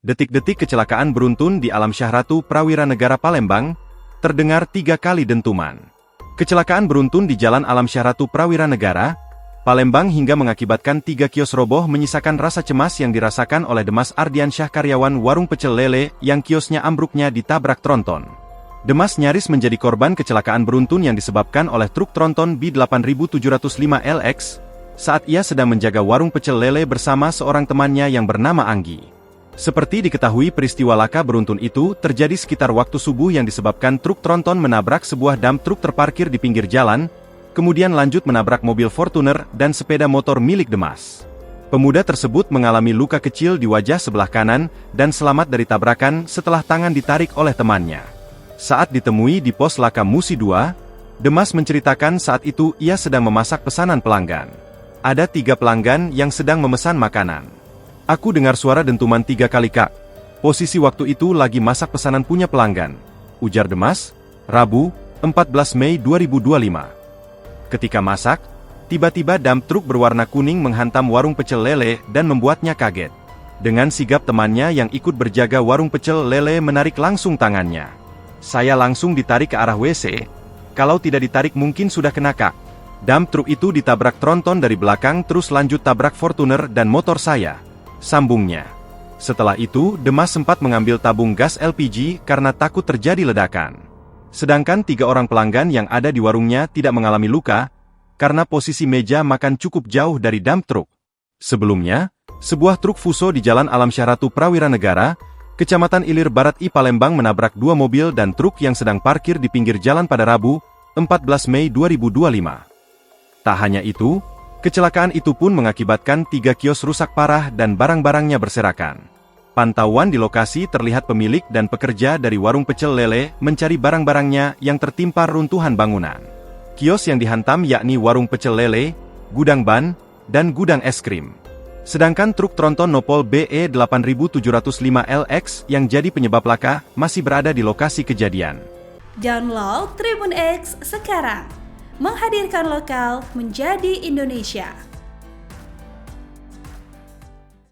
Detik-detik kecelakaan beruntun di Alam Syahratu Prawira Negara Palembang, terdengar 3 kali dentuman. Kecelakaan beruntun di Jalan Alam Syahratu Prawira Negara, Palembang hingga mengakibatkan 3 kios roboh menyisakan rasa cemas yang dirasakan oleh Demas Ardiansyah karyawan warung pecel lele yang kiosnya ambruknya ditabrak tronton. Demas nyaris menjadi korban kecelakaan beruntun yang disebabkan oleh truk tronton B8705LX saat ia sedang menjaga warung pecel lele bersama seorang temannya yang bernama Anggi. Seperti diketahui, peristiwa laka beruntun itu terjadi sekitar waktu subuh yang disebabkan truk tronton menabrak sebuah dump truk terparkir di pinggir jalan, kemudian lanjut menabrak mobil Fortuner dan sepeda motor milik Demas. Pemuda tersebut mengalami luka kecil di wajah sebelah kanan dan selamat dari tabrakan setelah tangan ditarik oleh temannya. Saat ditemui di pos laka Musi 2, Demas menceritakan saat itu ia sedang memasak pesanan pelanggan. Ada 3 pelanggan yang sedang memesan makanan. Aku dengar suara dentuman 3 kali, Kak. Posisi waktu itu lagi masak pesanan punya pelanggan, ujar Demas, Rabu, 14 Mei 2025. Ketika masak, tiba-tiba dump truk berwarna kuning menghantam warung pecel lele dan membuatnya kaget. Dengan sigap temannya yang ikut berjaga warung pecel lele menarik langsung tangannya. Saya langsung ditarik ke arah WC, kalau tidak ditarik mungkin sudah kena, Kak. Dump truk itu ditabrak tronton dari belakang terus lanjut tabrak Fortuner dan motor saya, sambungnya. Setelah itu, Demas sempat mengambil tabung gas LPG karena takut terjadi ledakan. Sedangkan 3 orang pelanggan yang ada di warungnya tidak mengalami luka, karena posisi meja makan cukup jauh dari dump truk. Sebelumnya, sebuah truk Fuso di Jalan Alam Syahratu Prawira Negara, Kecamatan Ilir Barat I Palembang menabrak 2 mobil dan truk yang sedang parkir di pinggir jalan pada Rabu, 14 Mei 2025. Tak hanya itu, kecelakaan itu pun mengakibatkan 3 kios rusak parah dan barang-barangnya berserakan. Pantauan di lokasi terlihat pemilik dan pekerja dari warung pecel lele mencari barang-barangnya yang tertimpa runtuhan bangunan. Kios yang dihantam yakni warung pecel lele, gudang ban, dan gudang es krim. Sedangkan truk tronton Nopol BE 8705LX yang jadi penyebab laka masih berada di lokasi kejadian. Download Tribun X sekarang. Menghadirkan lokal menjadi Indonesia.